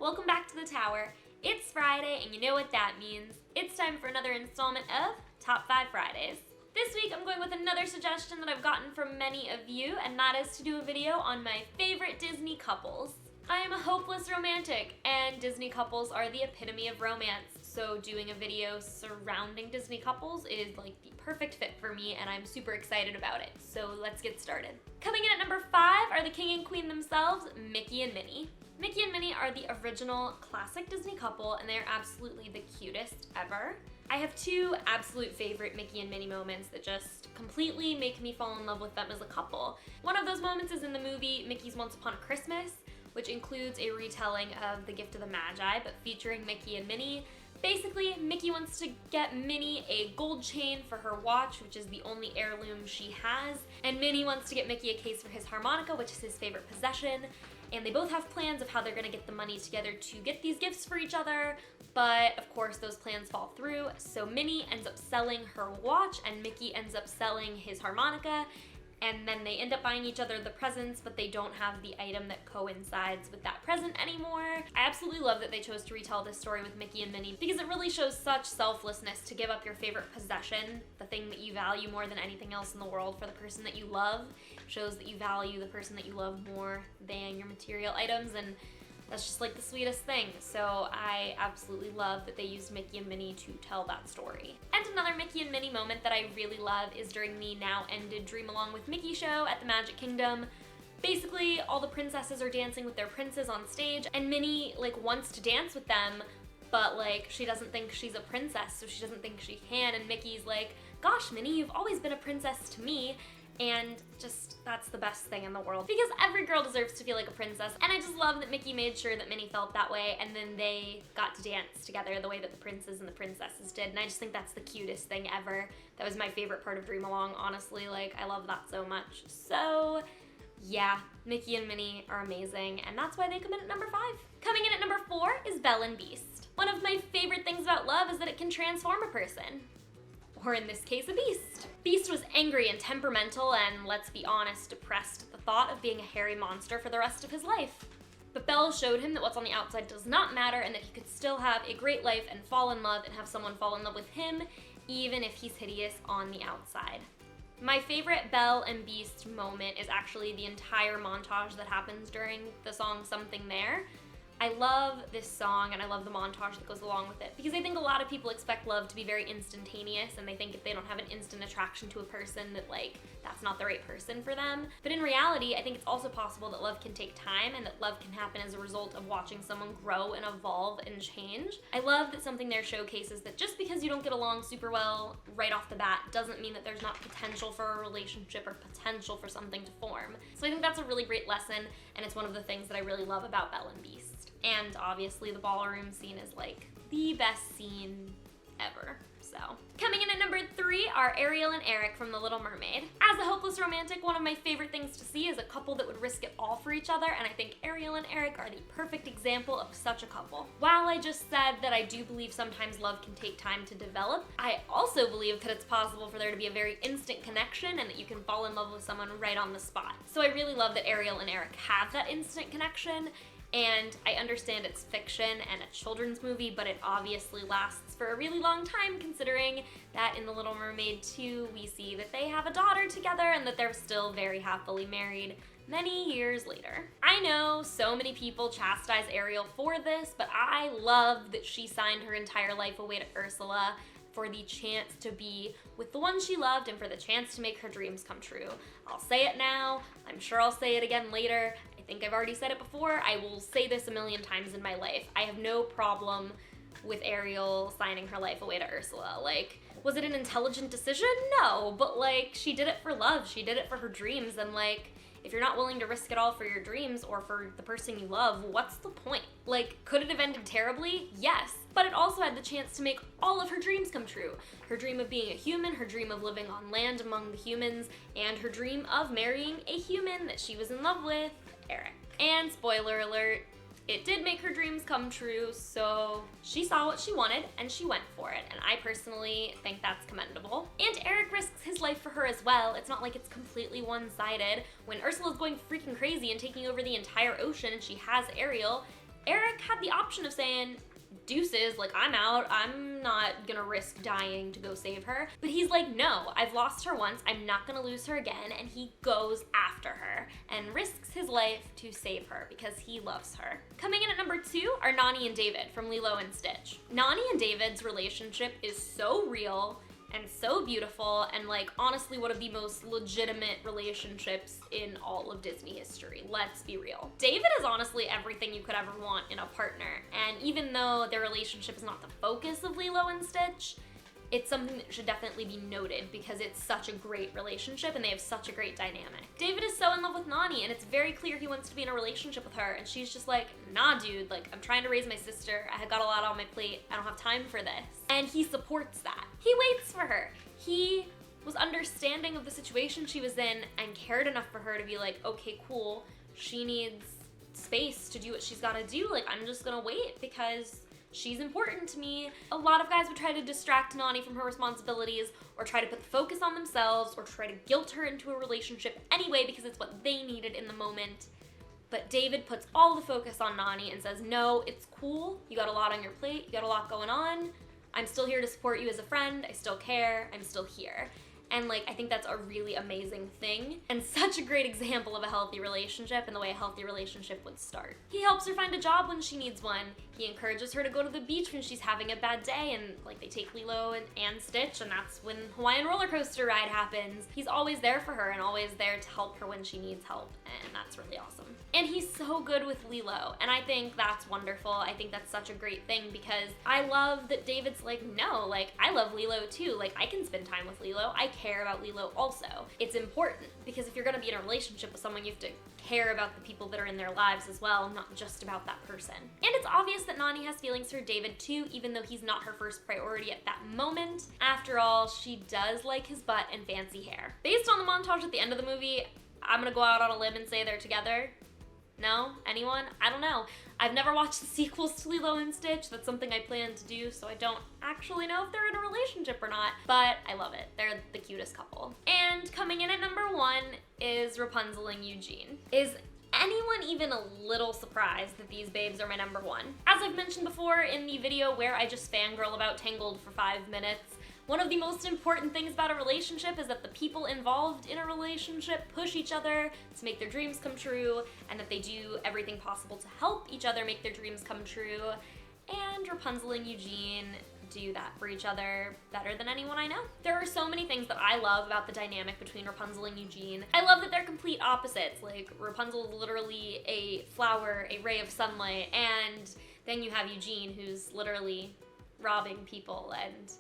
welcome back to the tower. It's Friday, and you know what that means. It's time for another installment of Top 5 Fridays. This week I'm going with another suggestion that I've gotten from many of you, and that is to do a video on my favorite Disney couples. I am a hopeless romantic, and Disney couples are the epitome of romance, so doing a video surrounding Disney couples is like the perfect fit for me, and I'm super excited about it. So let's get started. Coming in at number 5 are the king and queen themselves, Mickey and Minnie. Mickey and Minnie are the original classic Disney couple, and they're absolutely the cutest ever. I have two absolute favorite Mickey and Minnie moments that just completely make me fall in love with them as a couple. One of those moments is in the movie Mickey's Once Upon a Christmas, which includes a retelling of The Gift of the Magi, but featuring Mickey and Minnie. Basically, Mickey wants to get Minnie a gold chain for her watch, which is the only heirloom she has, and Minnie wants to get Mickey a case for his harmonica, which is his favorite possession. And they both have plans of how they're gonna get the money together to get these gifts for each other, but of course those plans fall through, so Minnie ends up selling her watch and Mickey ends up selling his harmonica, and then they end up buying each other the presents, but they don't have the item that coincides with that present anymore. I absolutely love that they chose to retell this story with Mickey and Minnie because it really shows such selflessness to give up your favorite possession, the thing that you value more than anything else in the world, for the person that you love. It shows that you value the person that you love more than your material items, and that's just like the sweetest thing. So I absolutely love that they used Mickey and Minnie to tell that story. And another Mickey and Minnie moment that I really love is during the now ended Dream Along with Mickey show at the Magic Kingdom. Basically, all the princesses are dancing with their princes on stage, and Minnie wants to dance with them, but she doesn't think she's a princess, so she doesn't think she can, and Mickey's like, "Gosh, Minnie, you've always been a princess to me." And just, that's the best thing in the world, because every girl deserves to feel like a princess, and I just love that Mickey made sure that Minnie felt that way, and then they got to dance together the way that the princes and the princesses did, and I just think that's the cutest thing ever. That was my favorite part of Dream Along, honestly. I love that so much. So yeah, Mickey and Minnie are amazing, and that's why they come in at number 5. Coming in at number 4 is Belle and Beast. One of my favorite things about love is that it can transform a person. Or in this case, a beast. Beast was angry and temperamental and, let's be honest, depressed at the thought of being a hairy monster for the rest of his life. But Belle showed him that what's on the outside does not matter, and that he could still have a great life and fall in love and have someone fall in love with him, even if he's hideous on the outside. My favorite Belle and Beast moment is actually the entire montage that happens during the song Something There. I love this song, and I love the montage that goes along with it, because I think a lot of people expect love to be very instantaneous, and they think if they don't have an instant attraction to a person that that's not the right person for them. But in reality, I think it's also possible that love can take time, and that love can happen as a result of watching someone grow and evolve and change. I love that Something There showcases that just because you don't get along super well right off the bat doesn't mean that there's not potential for a relationship or potential for something to form. So I think that's a really great lesson, and it's one of the things that I really love about Belle and Beast. And obviously the ballroom scene is the best scene ever. So, coming in at number 3 are Ariel and Eric from The Little Mermaid. As a hopeless romantic, one of my favorite things to see is a couple that would risk it all for each other, and I think Ariel and Eric are the perfect example of such a couple. While I just said that I do believe sometimes love can take time to develop, I also believe that it's possible for there to be a very instant connection and that you can fall in love with someone right on the spot. So I really love that Ariel and Eric have that instant connection. And I understand it's fiction and a children's movie, but it obviously lasts for a really long time, considering that in The Little Mermaid 2, we see that they have a daughter together and that they're still very happily married many years later. I know so many people chastise Ariel for this, but I love that she signed her entire life away to Ursula for the chance to be with the one she loved and for the chance to make her dreams come true. I'll say it now, I'm sure I'll say it again later. I think I've already said it before. I will say this a million times in my life. I have no problem with Ariel signing her life away to Ursula. Was it an intelligent decision? No, but she did it for love. She did it for her dreams, and if you're not willing to risk it all for your dreams or for the person you love, what's the point? Could it have ended terribly? Yes, but it also had the chance to make all of her dreams come true. Her dream of being a human, her dream of living on land among the humans, and her dream of marrying a human that she was in love with, Eric. And spoiler alert, it did make her dreams come true, so she saw what she wanted and she went for it, and I personally think that's commendable. And Eric risks his life for her as well. It's not like it's completely one-sided. When Ursula's going freaking crazy and taking over the entire ocean and she has Ariel, Eric had the option of saying, deuces, like, I'm out, I'm not gonna risk dying to go save her. But he's like, no, I've lost her once, I'm not gonna lose her again, and he goes after her and risks his life to save her because he loves her. Coming in at number 2 are Nani and David from Lilo and Stitch. Nani and David's relationship is so real and so beautiful, and like honestly one of the most legitimate relationships in all of Disney history. Let's be real. David is honestly everything you could ever want in a partner, and even though their relationship is not the focus of Lilo and Stitch, it's something that should definitely be noted because it's such a great relationship and they have such a great dynamic. David is so in love with Nani, and it's very clear he wants to be in a relationship with her, and she's just like, nah dude, like I'm trying to raise my sister, I got a lot on my plate, I don't have time for this. And he supports that. He waits for her. He was understanding of the situation she was in and cared enough for her to be like, okay, cool, she needs space to do what she's gotta do, like I'm just gonna wait because she's important to me. A lot of guys would try to distract Nani from her responsibilities, or try to put the focus on themselves, or try to guilt her into a relationship anyway because it's what they needed in the moment. But David puts all the focus on Nani and says, no, it's cool, you got a lot on your plate, you got a lot going on, I'm still here to support you as a friend, I still care, I'm still here. And like, I think that's a really amazing thing and such a great example of a healthy relationship and the way a healthy relationship would start. He helps her find a job when she needs one. He encourages her to go to the beach when she's having a bad day, and like they take Lilo and Stitch, and that's when Hawaiian roller coaster ride happens. He's always there for her and always there to help her when she needs help, and that's really awesome. And he's so good with Lilo, and I think that's wonderful. I think that's such a great thing because I love that David's like, no, like I love Lilo too. Like I can spend time with Lilo. I care about Lilo also. It's important because if you're gonna be in a relationship with someone, you have to care about the people that are in their lives as well, not just about that person. And it's obvious that Nani has feelings for David too, even though he's not her first priority at that moment. After all, she does like his butt and fancy hair. Based on the montage at the end of the movie, I'm gonna go out on a limb and say they're together. No? Anyone? I don't know. I've never watched the sequels to Lilo and Stitch. That's something I plan to do, so I don't actually know if they're in a relationship or not, but I love it. They're the cutest couple. And coming in at number 1 is Rapunzel and Eugene. Is anyone even a little surprised that these babes are my number 1? As I've mentioned before in the video where I just fangirl about Tangled for 5 minutes, one of the most important things about a relationship is that the people involved in a relationship push each other to make their dreams come true, and that they do everything possible to help each other make their dreams come true. And Rapunzel and Eugene do that for each other better than anyone I know. There are so many things that I love about the dynamic between Rapunzel and Eugene. I love that they're complete opposites. Like, Rapunzel is literally a flower, a ray of sunlight, and then you have Eugene, who's literally robbing people and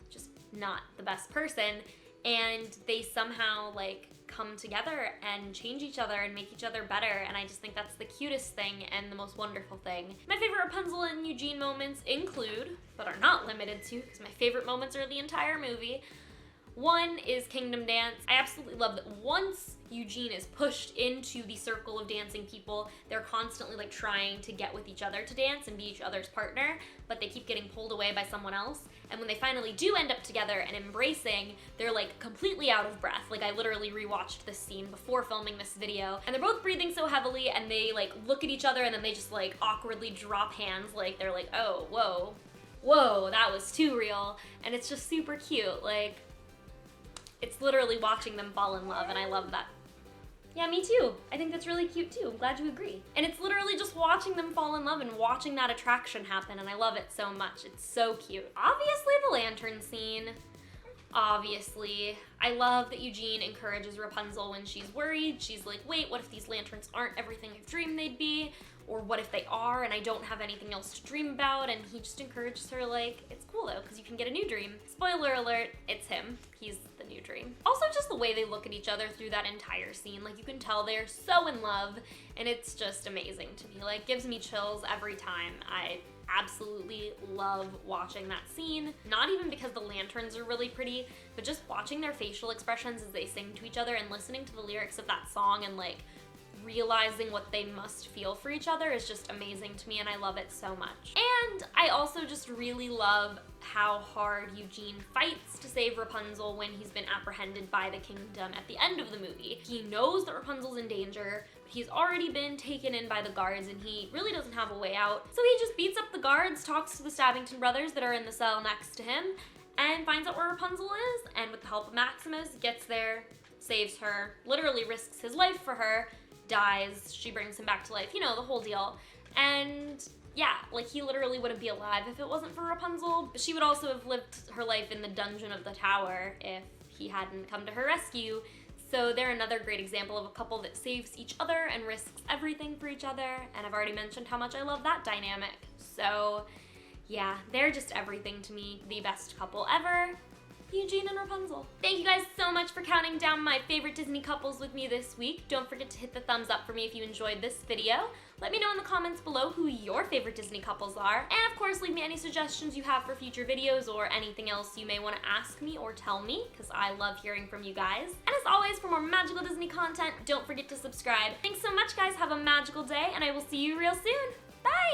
just not the best person, and they somehow like come together and change each other and make each other better, and I just think that's the cutest thing and the most wonderful thing. My favorite Rapunzel and Eugene moments include, but are not limited to, because my favorite moments are the entire movie. One is Kingdom Dance. I absolutely love that once Eugene is pushed into the circle of dancing people, they're constantly like trying to get with each other to dance and be each other's partner, but they keep getting pulled away by someone else. And when they finally do end up together and embracing, they're like completely out of breath. Like I literally rewatched this scene before filming this video, and they're both breathing so heavily, and they like look at each other and then they just like awkwardly drop hands, like they're like, oh, whoa, that was too real. And it's just super cute. Like, it's literally watching them fall in love, and I love that. Yeah, me too. I think that's really cute too. I'm glad you agree. And it's literally just watching them fall in love and watching that attraction happen, and I love it so much. It's so cute. Obviously, the lantern scene. Obviously. I love that Eugene encourages Rapunzel when she's worried. She's like, wait, what if these lanterns aren't everything I've dreamed they'd be? Or what if they are and I don't have anything else to dream about? And he just encourages her like, it's cool though, because you can get a new dream. Spoiler alert, it's him. He's the new dream. Also, just the way they look at each other through that entire scene, like you can tell they're so in love, and it's just amazing to me. Like, gives me chills every time. I absolutely love watching that scene. Not even because the lanterns are really pretty, but just watching their facial expressions as they sing to each other and listening to the lyrics of that song and like realizing what they must feel for each other is just amazing to me, and I love it so much. And I also just really love how hard Eugene fights to save Rapunzel when he's been apprehended by the kingdom at the end of the movie. He knows that Rapunzel's in danger, but he's already been taken in by the guards and he really doesn't have a way out. So he just beats up the guards, talks to the Stabbington brothers that are in the cell next to him, and finds out where Rapunzel is, and with the help of Maximus, gets there, saves her, literally risks his life for her, dies, she brings him back to life, you know, the whole deal. And yeah, like he literally wouldn't be alive if it wasn't for Rapunzel, but she would also have lived her life in the dungeon of the tower if he hadn't come to her rescue. So they're another great example of a couple that saves each other and risks everything for each other, and I've already mentioned how much I love that dynamic. So yeah, they're just everything to me, the best couple ever. Eugene and Rapunzel. Thank you guys so much for counting down my favorite Disney couples with me this week. Don't forget to hit the thumbs up for me if you enjoyed this video. Let me know in the comments below who your favorite Disney couples are. And of course, leave me any suggestions you have for future videos or anything else you may want to ask me or tell me, because I love hearing from you guys. And as always, for more magical Disney content, don't forget to subscribe. Thanks so much, guys. Have a magical day, and I will see you real soon. Bye!